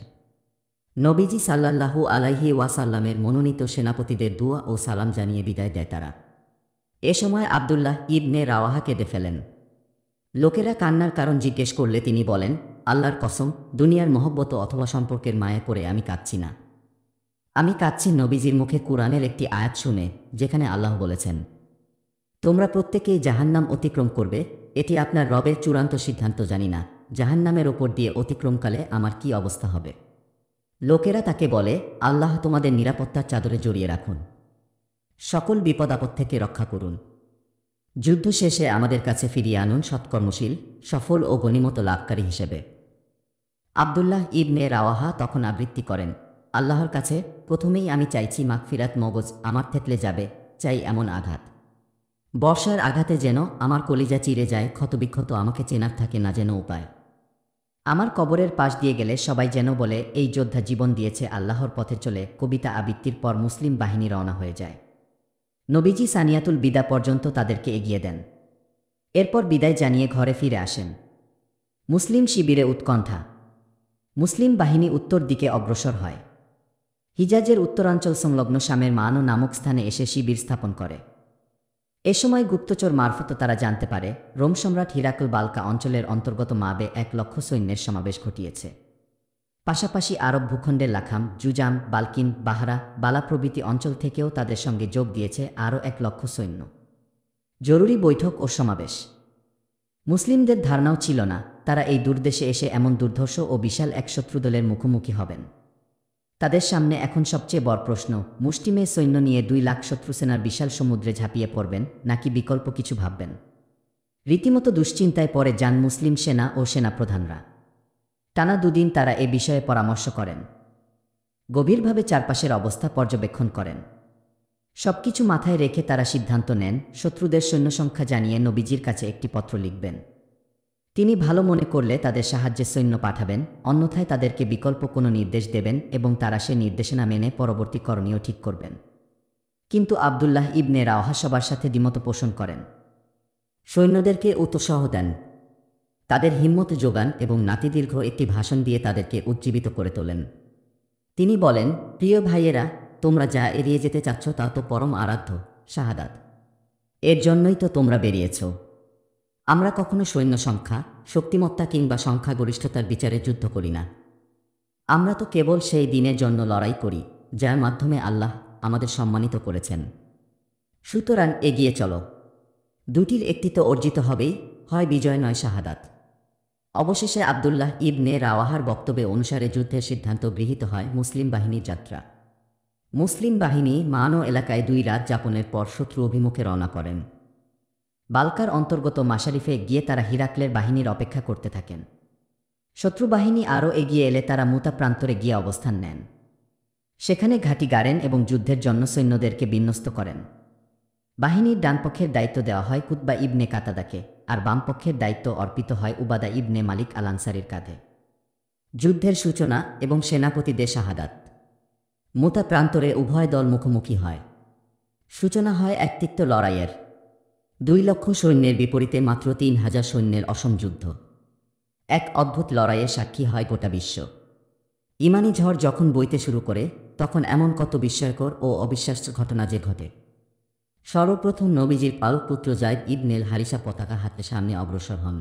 নবীজি সাল্লাল্লাহু আলাইহি ওয়াসাল্লামের মনোনীত সেনাপতিদের দুয়া ও সালাম জানিয়ে বিদায় দেয় তারা। এ সময় আব্দুল্লাহ ইবনে রাওয়াহা কেঁদে ফেলেন। লোকেরা কান্নার কারণ জিজ্ঞেস করলে তিনি বলেন, আল্লাহর কসম, দুনিয়ার মহব্বত অথবা সম্পর্কের মায়ে পড়ে আমি কাঁদছি না। আমি কাঁদছি নবীজির মুখে কুরআনের একটি আয়াত শুনে, যেখানে আল্লাহ বলেছেন, তোমরা প্রত্যেকেই জাহান্নাম অতিক্রম করবে, এটি আপনার রবের চূড়ান্ত সিদ্ধান্ত। জানি না জাহান্নামের ওপর দিয়ে অতিক্রমকালে আমার কি অবস্থা হবে। লোকেরা তাকে বলে, আল্লাহ তোমাদের নিরাপত্তার চাদরে জড়িয়ে রাখুন, সকল বিপদ আপদ থেকে রক্ষা করুন। যুদ্ধ শেষে আমাদের কাছে ফিরিয়ে আনুন সৎকর্মশীল, সফল ও গনিমত লাভকারী হিসেবে। আব্দুল্লাহ ইবনে রাওয়াহা তখন আবৃত্তি করেন, আল্লাহর কাছে প্রথমেই আমি চাইছি মাগফিরাত, মগজ আমার থেতলে যাবে, চাই এমন আঘাত, বর্ষার আঘাতে যেন আমার কলিজা চিরে যায়, ক্ষতবিক্ষত আমাকে চেনার থাকে না যেন উপায়। আমার কবরের পাশ দিয়ে গেলে সবাই যেন বলে, এই যোদ্ধা জীবন দিয়েছে আল্লাহর পথে চলে। কবিতা আবৃত্তির পর মুসলিম বাহিনী রওনা হয়ে যায়। নবীজি সানিয়াতুল বিদা পর্যন্ত তাদেরকে এগিয়ে দেন। এরপর বিদায় জানিয়ে ঘরে ফিরে আসেন। মুসলিম শিবিরে উৎকণ্ঠা। মুসলিম বাহিনী উত্তর দিকে অগ্রসর হয়। হিজাজের উত্তরাঞ্চল সংলগ্ন শামের মানো নামক স্থানে এসে শিবির স্থাপন করে। এ সময় গুপ্তচর মারফত তারা জানতে পারে, রোম সম্রাট হিরাকল বালকা অঞ্চলের অন্তর্গত মাবে 1,00,000 সৈন্যের সমাবেশ ঘটিয়েছে। পাশাপাশি আরব ভূখণ্ডের লাখাম, জুজাম, বালকিন, বাহারা, বালা প্রভৃতি অঞ্চল থেকেও তাদের সঙ্গে যোগ দিয়েছে আরও 1,00,000 সৈন্য। জরুরি বৈঠক ও সমাবেশ। মুসলিমদের ধারণাও ছিল না তারা এই দুর্দেশে এসে এমন দুর্ধর্ষ ও বিশাল এক শত্রুদলের মুখোমুখি হবেন। তাদের সামনে এখন সবচেয়ে বড় প্রশ্ন, মুষ্টিমেয় সৈন্য নিয়ে 2 লাখ শত্রুসেনার বিশাল সমুদ্রে ঝাঁপিয়ে পড়বেন নাকি বিকল্প কিছু ভাববেন। রীতিমতো দুশ্চিন্তায় পড়ে যান মুসলিম সেনা ও সেনাপ্রধানরা। টানা 2 দিন তারা এ বিষয়ে পরামর্শ করেন, গভীরভাবে চারপাশের অবস্থা পর্যবেক্ষণ করেন। সবকিছু মাথায় রেখে তারা সিদ্ধান্ত নেন, শত্রুদের সৈন্যসংখ্যা জানিয়ে নবীজির কাছে একটি পত্র লিখবেন। তিনি ভালো মনে করলে তাদের সাহায্যে সৈন্য পাঠাবেন, অন্যথায় তাদেরকে বিকল্প কোনো নির্দেশ দেবেন এবং তারা সে নির্দেশনা মেনে পরবর্তী করণীয় ঠিক করবেন। কিন্তু আব্দুল্লাহ ইবনে রাওয়াহা সবার সাথে দ্বিমত পোষণ করেন। সৈন্যদেরকে উৎসাহ দেন, তাদের হিম্মত যোগান এবং নাতিদীর্ঘ একটি ভাষণ দিয়ে তাদেরকে উজ্জীবিত করে তোলেন। তিনি বলেন, প্রিয় ভাইয়েরা, তোমরা যা এড়িয়ে যেতে চাচ্ছ তা তো পরম আরাধ্য, শাহাদাত। এর জন্যই তো তোমরা বেরিয়েছ। আমরা কখনো সৈন্য সংখ্যা, শক্তিমত্তা কিংবা সংখ্যাগরিষ্ঠতার বিচারে যুদ্ধ করি না। আমরা তো কেবল সেই দিনের জন্য লড়াই করি যার মাধ্যমে আল্লাহ আমাদের সম্মানিত করেছেন। সুতরাং এগিয়ে চলো। দুটির একটি তো অর্জিত হবেই, হয় বিজয় নয় শাহাদাত। অবশেষে আব্দুল্লাহ ইবনে রাওয়াহার বক্তব্য অনুসারে যুদ্ধের সিদ্ধান্ত গৃহীত হয়। মুসলিম বাহিনীর যাত্রা। মুসলিম বাহিনী মানো এলাকায় 2 রাত যাপনের পর শত্রু অভিমুখে রওনা করেন। বালকার অন্তর্গত মাশারিফে গিয়ে তারা হিরাকলের বাহিনীর অপেক্ষা করতে থাকেন। শত্রু বাহিনী আরও এগিয়ে এলে তারা মুতা প্রান্তরে গিয়ে অবস্থান নেন। সেখানে ঘাঁটি গাড়েন এবং যুদ্ধের জন্য সৈন্যদেরকে বিন্যস্ত করেন। বাহিনীর ডানপক্ষের দায়িত্ব দেওয়া হয় কুতবা ইবনে কাতাদাকে, আর বামপক্ষের দায়িত্ব অর্পিত হয় উবাদা ইবনে মালিক আল আনসারির কাঁধে। যুদ্ধের সূচনা এবং সেনাপতিদের শাহাদাত। মুতা প্রান্তরে উভয় দল মুখোমুখি হয়। সূচনা হয় এক তিক্ত লড়াইয়ের। 2 লক্ষ সৈন্যের বিপরীতে মাত্র 3,000 সৈন্যের অসম যুদ্ধ। এক অদ্ভুত লড়াইয়ের সাক্ষী হয় গোটা বিশ্ব। ইমানি ঝড় যখন বইতে শুরু করে, তখন এমন কত বিস্ময়কর ও অবিশ্বাস্য ঘটনা যে ঘটে। সর্বপ্রথম নবীজির পালক পুত্র যায়েদ ইবনেল হারিসা পতাকা হাতে সামনে অগ্রসর হন।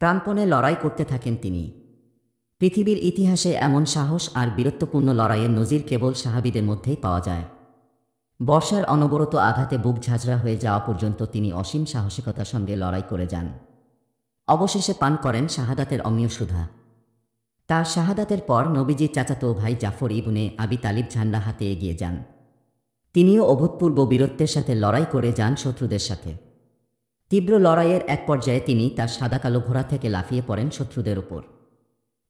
প্রাণপণে লড়াই করতে থাকেন তিনি। পৃথিবীর ইতিহাসে এমন সাহস আর বীরত্বপূর্ণ লড়াইয়ের নজির কেবল সাহাবীদের মধ্যেই পাওয়া যায়। বর্ষার অনবরত আঘাতে বুক ঝাঁঝরা হয়ে যাওয়া পর্যন্ত তিনি অসীম সাহসিকতার সঙ্গে লড়াই করে যান। অবশেষে পান করেন শাহাদাতের অমীয় সুধা। তার শাহাদাতের পর নবীজির চাচাতো ভাই জাফর ইবনে আবি তালিব ঝান্ডা হাতে এগিয়ে যান। তিনিও অভূতপূর্ব বীরত্বের সাথে লড়াই করে যান শত্রুদের সাথে। তীব্র লড়াইয়ের এক পর্যায়ে তিনি তার সাদা কালো ঘোড়া থেকে লাফিয়ে পড়েন শত্রুদের উপর।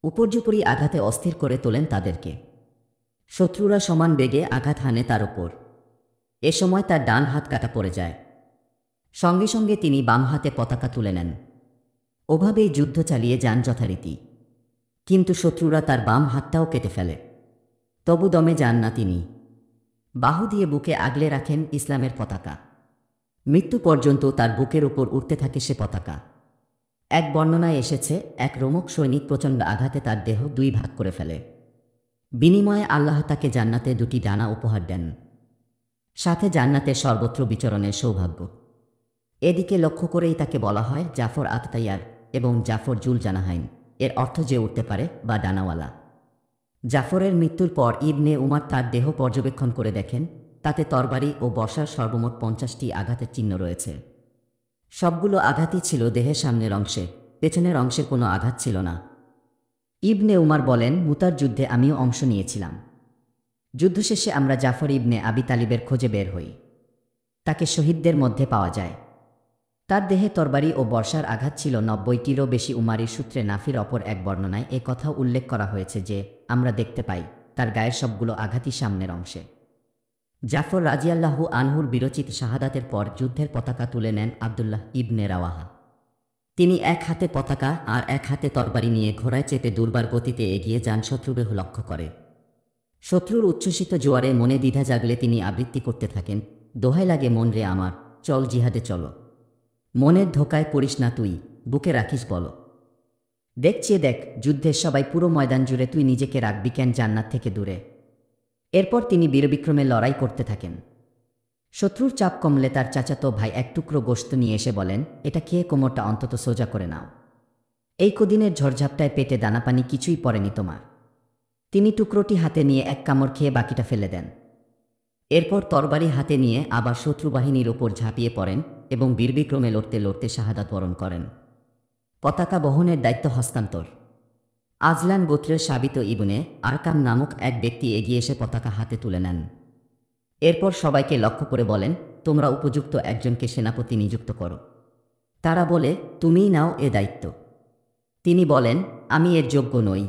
উপর্যুপরি আঘাতে অস্থির করে তোলেন তাদেরকে। শত্রুরা সমান বেগে আঘাত হানে তার উপর। এ সময় তার ডান হাত কাটা পড়ে যায়। সঙ্গে সঙ্গে তিনি বাম হাতে পতাকা তুলে নেন। ওভাবেই যুদ্ধ চালিয়ে যান যথারীতি। কিন্তু শত্রুরা তার বাম হাতটাও কেটে ফেলে। তবু দমে যান না তিনি। বাহু দিয়ে বুকে আগলে রাখেন ইসলামের পতাকা। মৃত্যু পর্যন্ত তার বুকের উপর উঠতে থাকে সে পতাকা। এক বর্ণনায় এসেছে, এক রোমক সৈনিক প্রচণ্ড আঘাতে তার দেহ দুই ভাগ করে ফেলে। বিনিময়ে আল্লাহ তাকে জান্নাতে দুটি ডানা উপহার দেন, সাথে জান্নাতের সর্বত্র বিচরণের সৌভাগ্য। এদিকে লক্ষ্য করেই তাকে বলা হয় জাফর আততাইয়ার এবং জাফর জুল জানাহাইন, এর অর্থ যে উঠতে পারে বা ডানাওয়ালা। জাফরের মৃত্যুর পর ইবনে উমার তার দেহ পর্যবেক্ষণ করে দেখেন, তাতে তরবারি ও বর্ষার সর্বমোট 50টি আঘাতের চিহ্ন রয়েছে। সবগুলো আঘাতই ছিল দেহের সামনের অংশে, পেছনের অংশে কোনো আঘাত ছিল না। ইবনে উমার বলেন, মুতার যুদ্ধে আমিও অংশ নিয়েছিলাম। যুদ্ধ শেষে আমরা জাফর ইবনে আবি তালিবের খোঁজে বের হই। তাকে শহীদদের মধ্যে পাওয়া যায়। তার দেহে তরবারি ও বর্ষার আঘাত ছিল 90টিরও বেশি। উমারির সূত্রে নাফির অপর এক বর্ণনায় এ কথাও উল্লেখ করা হয়েছে যে, আমরা দেখতে পাই তার গায়ের সবগুলো আঘাতই সামনের অংশে। জাফর রাজিয়াল্লাহু আনহুর বিরচিত শাহাদাতের পর যুদ্ধের পতাকা তুলে নেন আবদুল্লাহ ইবনে রাওয়াহা। তিনি এক হাতে পতাকা আর এক হাতে তরবারি নিয়ে ঘোড়ায় চেপে দুর্বার গতিতে এগিয়ে যান শত্রুদেহ লক্ষ্য করে। শত্রুর উচ্ছ্বসিত জোয়ারে মনে দ্বিধা জাগলে তিনি আবৃত্তি করতে থাকেন, দোহাই লাগে মন রে আমার, চল জিহাদে চলো। মনের ধোকায় পড়িস না তুই, বুকে রাখিস বলো। দেখছে দেখ, যুদ্ধের সবাই পুরো ময়দান জুড়ে, তুই নিজেকে রাখবি কেন জান্নাত থেকে দূরে। এরপর তিনি বীরবিক্রমে লড়াই করতে থাকেন। শত্রুর চাপ কমলে তার চাচাতো ভাই এক টুকরো গোশত নিয়ে এসে বলেন, এটা খেয়ে কোমরটা অন্তত সোজা করে নাও। এই কদিনের ঝড়ঝাপটায় পেটে দানাপানি কিছুই পড়েনি তোমার। তিনি টুকরোটি হাতে নিয়ে এক কামড় খেয়ে বাকিটা ফেলে দেন। এরপর তরবারি হাতে নিয়ে আবার শত্রু বাহিনীর ওপর ঝাঁপিয়ে পড়েন এবং বীরবিক্রমে লড়তে লড়তে শাহাদাত বরণ করেন। পতাকা বহনের দায়িত্ব হস্তান্তর। আজলান গোত্রের সাবিত ইবনে আরকাম নামক এক ব্যক্তি এগিয়ে এসে পতাকা হাতে তুলে নেন। এরপর সবাইকে লক্ষ্য করে বলেন, তোমরা উপযুক্ত একজনকে সেনাপতি নিযুক্ত করো। তারা বলে, তুমিই নাও এ দায়িত্ব। তিনি বলেন, আমি এর যোগ্য নই।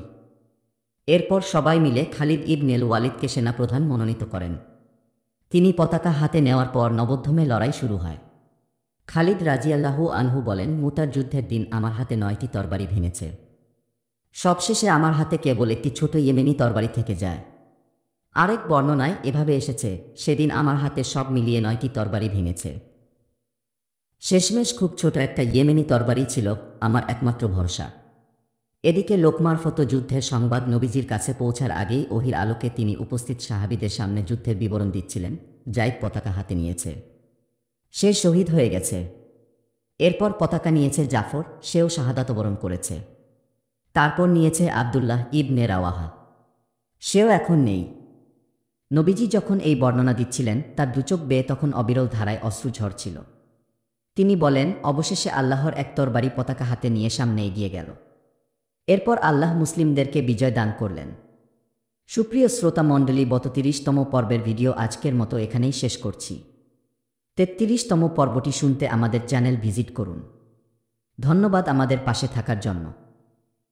এরপর সবাই মিলে খালিদ ইবনেল ওয়ালিদকে সেনাপ্রধান মনোনীত করেন। তিনি পতাকা হাতে নেওয়ার পর নবদ্ধমে লড়াই শুরু হয়। খালিদ রাজিয়াল্লাহু আনহু বলেন, মুতার যুদ্ধের দিন আমার হাতে 9টি তরবারি ভেঙেছে। সবশেষে আমার হাতে কেবল একটি ছোট ইয়েমেনি তরবারি থেকে যায়। আরেক বর্ণনায় এভাবে এসেছে, সেদিন আমার হাতে সব মিলিয়ে 9টি তরবারি ভেঙেছে। শেষমেশ খুব ছোট একটা ইয়েমেনি তরবারি ছিল আমার একমাত্র ভরসা। এদিকে লোকমারফত যুদ্ধের সংবাদ নবীজির কাছে পৌঁছার আগেই ওহির আলোকে তিনি উপস্থিত সাহাবীদের সামনে যুদ্ধের বিবরণ দিচ্ছিলেন। জাইদ পতাকা হাতে নিয়েছে, সে শহীদ হয়ে গেছে। এরপর পতাকা নিয়েছে জাফর, সেও শাহাদাত বরণ করেছে। তারপর নিয়েছে আবদুল্লাহ ইবনে রাওয়াহা, সেও এখন নেই। নবীজি যখন এই বর্ণনা দিচ্ছিলেন, তার দুচোখ বেয়ে তখন অবিরল ধারায় অশ্রু ঝরছিল। তিনি বলেন, অবশেষে আল্লাহর এক তরবারি পতাকা হাতে নিয়ে সামনে এগিয়ে গেল। এরপর আল্লাহ মুসলিমদেরকে বিজয় দান করলেন। সুপ্রিয় শ্রোতা মণ্ডলী, 32তম পর্বের ভিডিও আজকের মতো এখানেই শেষ করছি। 33তম পর্বটি শুনতে আমাদের চ্যানেল ভিজিট করুন। ধন্যবাদ আমাদের পাশে থাকার জন্য।